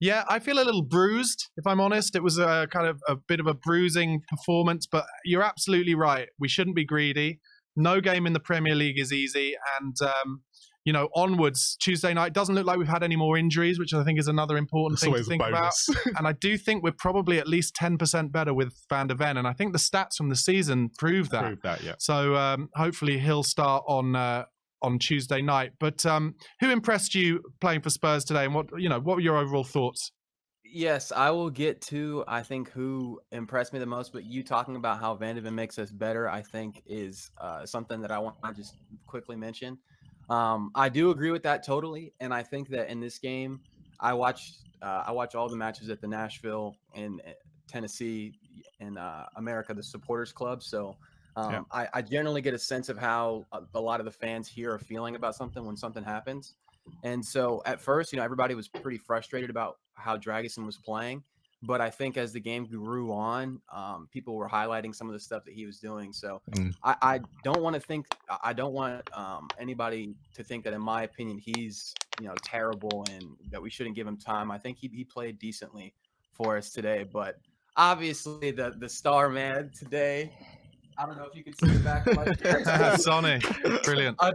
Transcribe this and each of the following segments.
Yeah, I feel a little bruised, if I'm honest. It was a kind of a bit of a bruising performance, but you're absolutely right. We shouldn't be greedy. No game in the Premier League is easy. And, onwards, Tuesday night, doesn't look like we've had any more injuries, which I think is another important It's thing to always a think about. bonus. And I do think we're probably at least 10% better with Van der Ven. And I think the stats from the season prove that. Yeah. So hopefully he'll start on Tuesday night. But who impressed you playing for Spurs today, and what were your overall thoughts? Yes, I will get to, I think, who impressed me the most, but you talking about how Van de Ven makes us better, I think, is something that I want to just quickly mention. I do agree with that totally, and I think that in this game, I watch all the matches at the Nashville and Tennessee and America, the Supporters Club. So I generally get a sense of how a lot of the fans here are feeling about something when something happens. And so at first, everybody was pretty frustrated about how Dragusin was playing. But I think as the game grew on, people were highlighting some of the stuff that he was doing. So I don't want anybody to think that, in my opinion, he's terrible and that we shouldn't give him time. I think he played decently for us today. But obviously, the star man today. I don't know if you can see the back of my shirt. Sonny, brilliant. I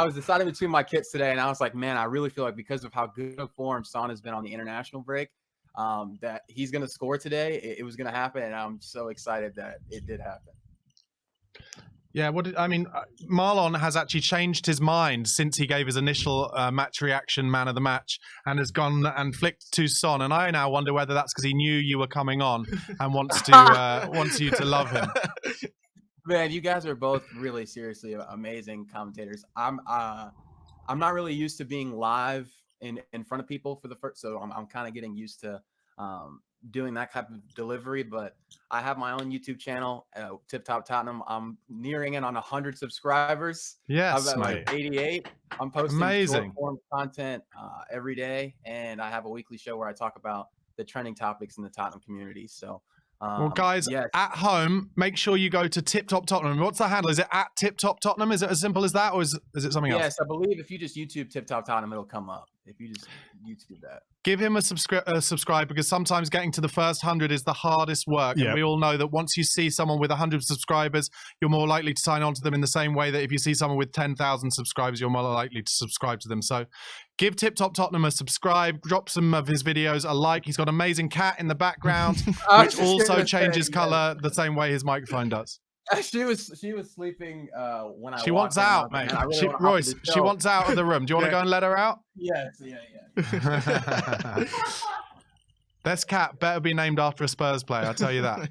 was deciding between my kits today, and I was like, man, I really feel like because of how good of form Son has been on the international break, that he's going to score today. It was going to happen, and I'm so excited that it did happen. Yeah, Marlon has actually changed his mind since he gave his initial match reaction man of the match and has gone and flicked to Son. And I now wonder whether that's because he knew you were coming on and wants you to love him. Man, you guys are both really seriously amazing commentators. I'm not really used to being live in front of people for the first, so I'm kind of getting used to doing that type of delivery. But I have my own YouTube channel, Tip Top Tottenham. I'm nearing in on 100 subscribers. Yes, I'm at like 88. I'm posting short form content every day, and I have a weekly show where I talk about the trending topics in the Tottenham community. So well, guys, at home, make sure you go to Tip Top Tottenham. What's the handle? Is it at Tip Top Tottenham? Is it as simple as that, or is it something else? Yes, I believe if you just YouTube Tip Top Tottenham, it'll come up. If you just YouTube that. Give him a subscribe, because sometimes getting to the first 100 is the hardest work. Yep. And we all know that once you see someone with 100 subscribers, you're more likely to sign on to them in the same way that if you see someone with 10,000 subscribers, you're more likely to subscribe to them. So give Tip Top Tottenham a subscribe, drop some of his videos a like. He's got an amazing cat in the background, which also changes color the same way his microphone does. She was sleeping when I. She wants out, mate. Royce, she wants out of the room. Do you want to go and let her out? Yes, yeah. This cat better be named after a Spurs player. I'll tell you that.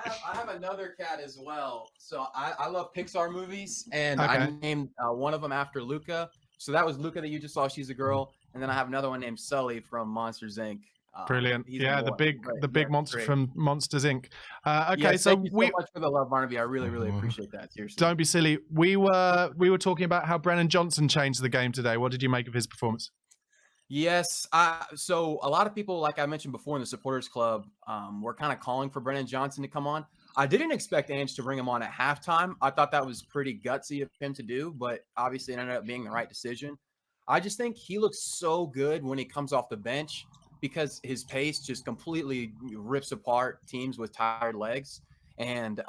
I have another cat as well. So I love Pixar movies, and I named one of them after Luca. So that was Luca that you just saw. She's a girl, and then I have another one named Sully from Monsters Inc. Brilliant. Yeah, the big monster from Monsters Inc. Okay, yeah, so thank you so much for the love, Barnaby. I really appreciate that. Seriously. Don't be silly. We were talking about how Brennan Johnson changed the game today. What did you make of his performance? Yes. So a lot of people, like I mentioned before in the Supporters Club, were kind of calling for Brennan Johnson to come on. I didn't expect Ange to bring him on at halftime. I thought that was pretty gutsy of him to do, but obviously it ended up being the right decision. I just think he looks so good when he comes off the bench, because his pace just completely rips apart teams with tired legs. And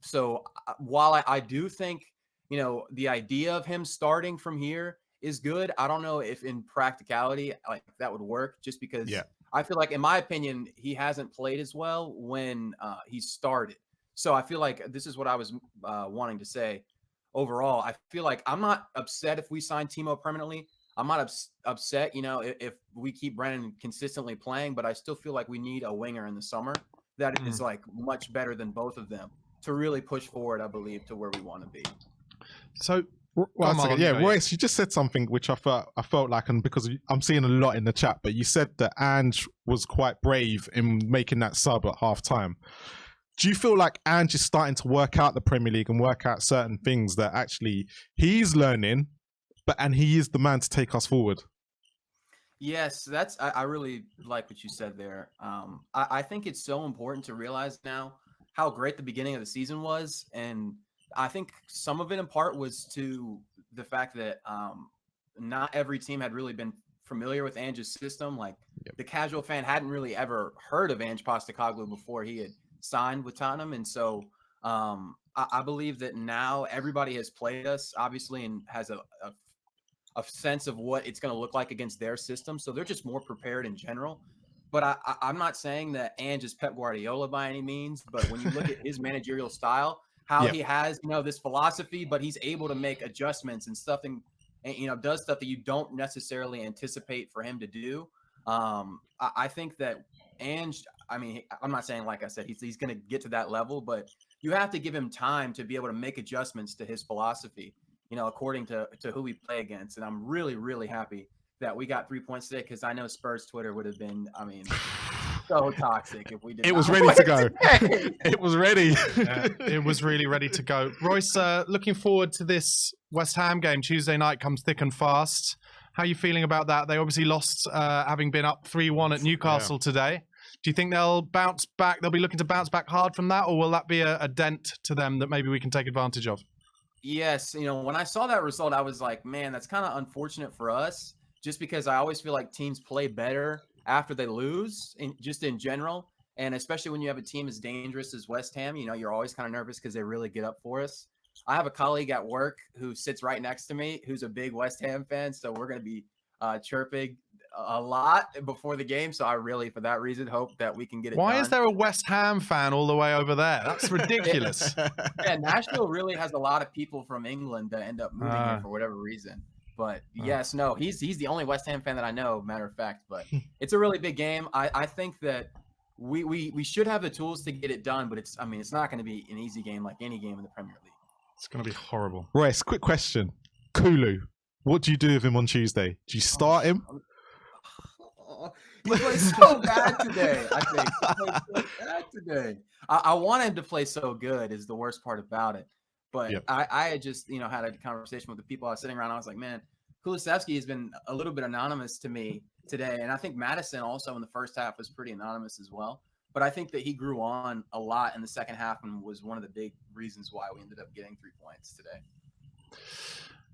so while I do think, the idea of him starting from here is good, I don't know if in practicality like that would work, just because I feel like, in my opinion, he hasn't played as well when he started. So I feel like this is what I was wanting to say. Overall, I feel like I'm not upset if we sign Timo permanently. I'm not upset, if we keep Brennan consistently playing, but I still feel like we need a winger in the summer that is like much better than both of them to really push forward, I believe, to where we want to be. So, Royce, you just said something which I felt like, and because I'm seeing a lot in the chat, but you said that Ange was quite brave in making that sub at halftime. Do you feel like Ange is starting to work out the Premier League and work out certain things that actually he's learning, and he is the man to take us forward? Yes, I really like what you said there. I think it's so important to realize now how great the beginning of the season was, and I think some of it in part was to the fact that not every team had really been familiar with Ange's system. Like the casual fan hadn't really ever heard of Ange Postecoglou before he had signed with Tottenham. And so I believe that now everybody has played us, obviously, and has a sense of what it's going to look like against their system. So they're just more prepared in general. But I'm not saying that Ange is Pep Guardiola by any means. But when you look at his managerial style, how he has, this philosophy, but he's able to make adjustments and stuff, and does stuff that you don't necessarily anticipate for him to do. I think that Ange, I'm not saying, like I said, he's going to get to that level, but you have to give him time to be able to make adjustments to his philosophy, according to who we play against. And I'm really, really happy that we got 3 points today, because I know Spurs Twitter would have been, so toxic if we did. It was ready to go. It was ready. It was really ready to go. Royce, looking forward to this West Ham game. Tuesday night comes thick and fast. How are you feeling about that? They obviously lost, having been up 3-1 at Newcastle today. Do you think they'll bounce back? They'll be looking to bounce back hard from that, or will that be a dent to them that maybe we can take advantage of? Yes. When I saw that result, I was like, man, that's kind of unfortunate for us, just because I always feel like teams play better after they lose, just in general. And especially when you have a team as dangerous as West Ham, you're always kind of nervous because they really get up for us. I have a colleague at work who sits right next to me who's a big West Ham fan, so we're going to be chirping a lot before the game. So I really, for that reason, hope that we can get it Why done. is there a West Ham fan all the way over there? That's ridiculous. Yeah, Nashville really has a lot of people from England that end up moving here for whatever reason. But yes, no, he's the only West Ham fan that I know, matter of fact. But it's a really big game. I think that we should have the tools to get it done, but it's not going to be an easy game like any game in the Premier League. It's going to be horrible. Royce, quick question. Kulu, what do you do with him on Tuesday? Do you start him? He played so bad today, I think. He played so bad today. I want him to play so good is the worst part about it. But I had just, had a conversation with the people I was sitting around. I was like, man, Kulusevski has been a little bit anonymous to me today. And I think Madison also in the first half was pretty anonymous as well. But I think that he grew on a lot in the second half and was one of the big reasons why we ended up getting 3 points today.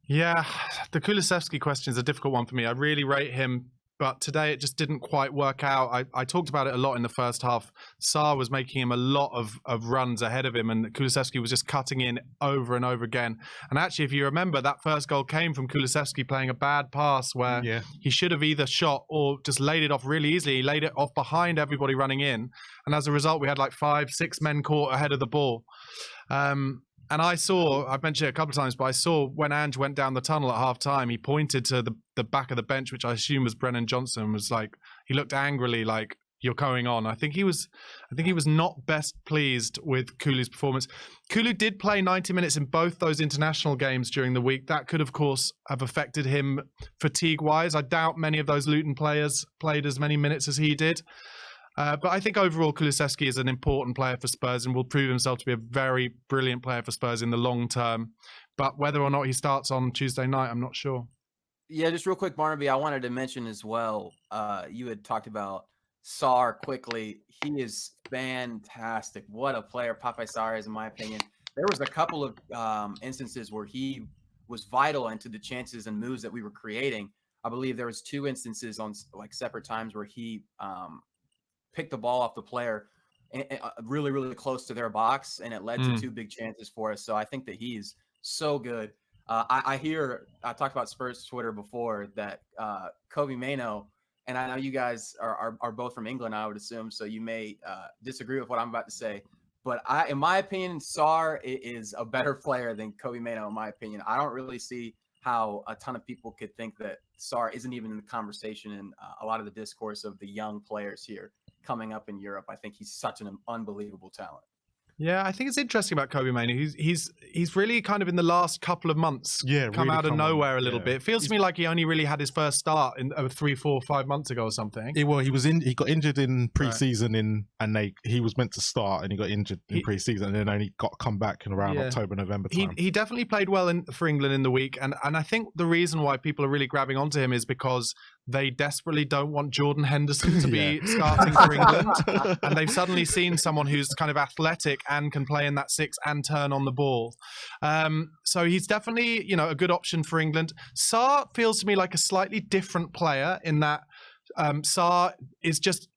Yeah, the Kulusevski question is a difficult one for me. I really rate him, but today it just didn't quite work out. I talked about it a lot in the first half. Sarr was making him a lot of runs ahead of him, and Kulusevski was just cutting in over and over again. And actually, if you remember, that first goal came from Kulusevski playing a bad pass where he should have either shot or just laid it off really easily. He laid it off behind everybody running in. And as a result, we had like 5-6 men caught ahead of the ball. And I've mentioned it a couple of times, but I saw when Ange went down the tunnel at half time, he pointed to the back of the bench, which I assume was Brennan Johnson, was like, he looked angrily like, you're going on. I think he was not best pleased with Kulu's performance. Kulu did play 90 minutes in both those international games during the week. That could, of course, have affected him fatigue-wise. I doubt many of those Luton players played as many minutes as he did. But I think overall Kulusevski is an important player for Spurs and will prove himself to be a very brilliant player for Spurs in the long term. But whether or not he starts on Tuesday night, I'm not sure. Yeah, just real quick, Barnaby, I wanted to mention as well, you had talked about Sarr quickly. He is fantastic. What a player Pape Sarr is, in my opinion. There was a couple of instances where he was vital into the chances and moves that we were creating. I believe there was 2 instances on like separate times where he picked the ball off the player really, really close to their box, and it led to 2 big chances for us. So I think that he's so good. I talked about Spurs Twitter before that Kobe Mainoo, and I know you guys are both from England, I would assume, so you may disagree with what I'm about to say. But in my opinion, Sarr is a better player than Kobe Mainoo, in my opinion. I don't really see how a ton of people could think that Sarr isn't even in the conversation in a lot of the discourse of the young players here coming up in Europe. I think he's such an unbelievable talent. Yeah, I think it's interesting about Kobe Mainoo. He's really kind of in the last couple of months come really out of nowhere a little bit. It feels to me like he only really had his first start in 3, 4, 5 months ago or something. Well, he got injured in pre-season he was meant to start and he got injured in pre-season and then only got come back in around October, November time. He definitely played well for England in the week, and I think the reason why people are really grabbing onto him is because they desperately don't want Jordan Henderson to be starting for England, and they've suddenly seen someone who's kind of athletic and can play in that 6 and turn on the ball. So he's definitely, a good option for England. Sarr feels to me like a slightly different player in that Sarr is just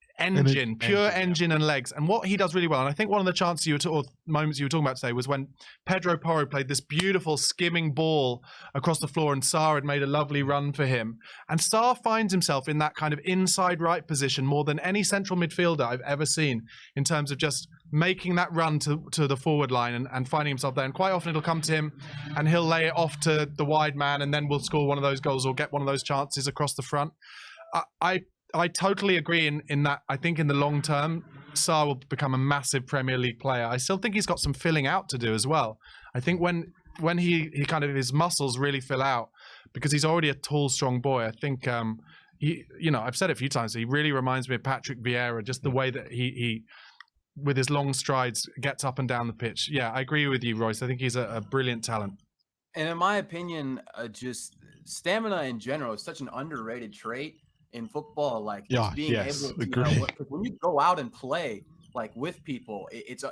pure engine and legs. And what he does really well, and I think one of the chances or moments you were talking about today was when Pedro Porro played this beautiful skimming ball across the floor and Sarr had made a lovely run for him. And Sarr finds himself in that kind of inside right position more than any central midfielder I've ever seen in terms of just making that run to the forward line and finding himself there. And quite often it'll come to him and he'll lay it off to the wide man and then we'll score one of those goals or get one of those chances across the front. I totally agree in that. I think in the long term, Sarr will become a massive Premier League player. I still think he's got some filling out to do as well. I think when he kind of his muscles really fill out, because he's already a tall, strong boy. I think I've said it a few times. He really reminds me of Patrick Vieira, just the way that he with his long strides gets up and down the pitch. Yeah, I agree with you, Royce. I think he's a brilliant talent. And in my opinion, just stamina in general is such an underrated trait in football. Like just being able to, when you go out and play like with people, it's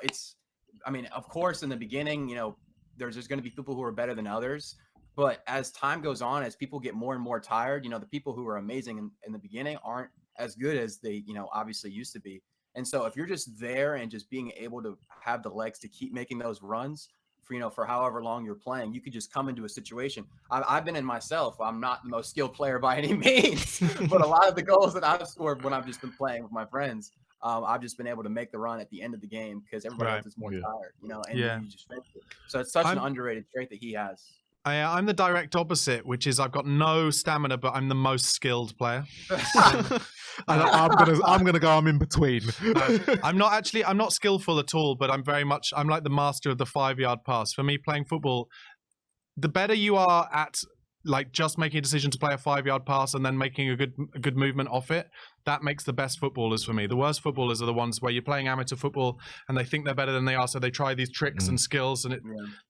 I mean, of course in the beginning, there's going to be people who are better than others, but as time goes on, as people get more and more tired, the people who are amazing in the beginning aren't as good as they obviously used to be. And so if you're just there and just being able to have the legs to keep making those runs for however long you're playing, you could just come into a situation. I've been in myself. I'm not the most skilled player by any means, but a lot of the goals that I've scored when I've just been playing with my friends, I've just been able to make the run at the end of the game because everybody else is more tired, and you just finish it. So it's such an underrated trait that he has. I'm the direct opposite, which is I've got no stamina, but I'm the most skilled player. I'm gonna go. I'm in between. I'm not skillful at all, but I'm like the master of the 5-yard pass. For me, playing football, the better you are at like just making a decision to play a 5-yard pass and then making a good movement off it, that makes the best footballers for me. The worst footballers are the ones where you're playing amateur football and they think they're better than they are, so they try these tricks and skills, and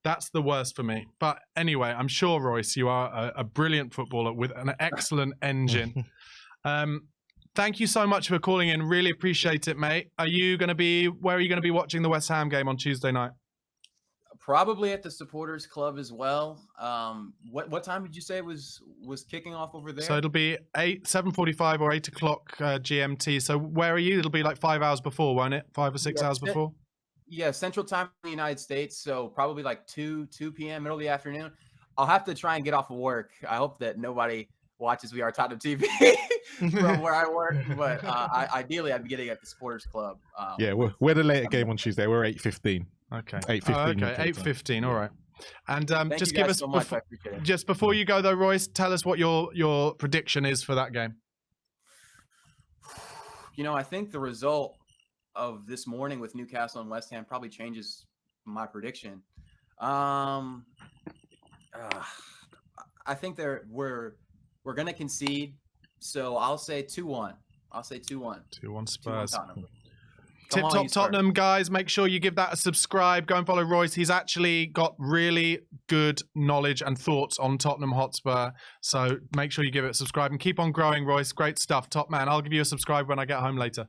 that's the worst for me. But anyway, I'm sure, Royce, you are a brilliant footballer with an excellent engine. Thank you so much for calling in. Really appreciate it, mate. Where are you going to be watching the West Ham game on Tuesday night? Probably at the Supporters Club as well. What time did you say was kicking off over there? So it'll be 7:45 or 8 o'clock GMT. So where are you? It'll be like 5 hours before, won't it? 5 or 6 hours before? Yeah, Central Time in the United States. So probably like 2 p.m. middle of the afternoon. I'll have to try and get off of work. I hope that nobody watches WeAreTottenhamTV from where I work. But ideally, I'd be getting at the Supporters Club. We're the later game on Tuesday. We're 8:15. Okay. 8:15. Okay, 8:15. All right. And just give us so much. just before you go though, Royce, tell us what your prediction is for that game. I think the result of this morning with Newcastle and West Ham probably changes my prediction. I think we're going to concede, so I'll say 2-1. 2-1 Spurs. 2-1 Tottenham. Tip Top Tottenham, guys. Make sure you give that a subscribe. Go and follow Royce. He's actually got really good knowledge and thoughts on Tottenham Hotspur. So make sure you give it a subscribe and keep on growing, Royce. Great stuff. Top man. I'll give you a subscribe when I get home later.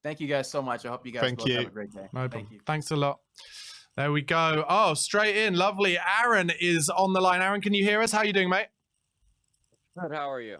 Thank you guys so much. I hope you guys both have a great day. No problem. Thank you. Thanks a lot. There we go. Oh, straight in. Lovely. Aaron is on the line. Aaron, can you hear us? How are you doing, mate? Good. How are you?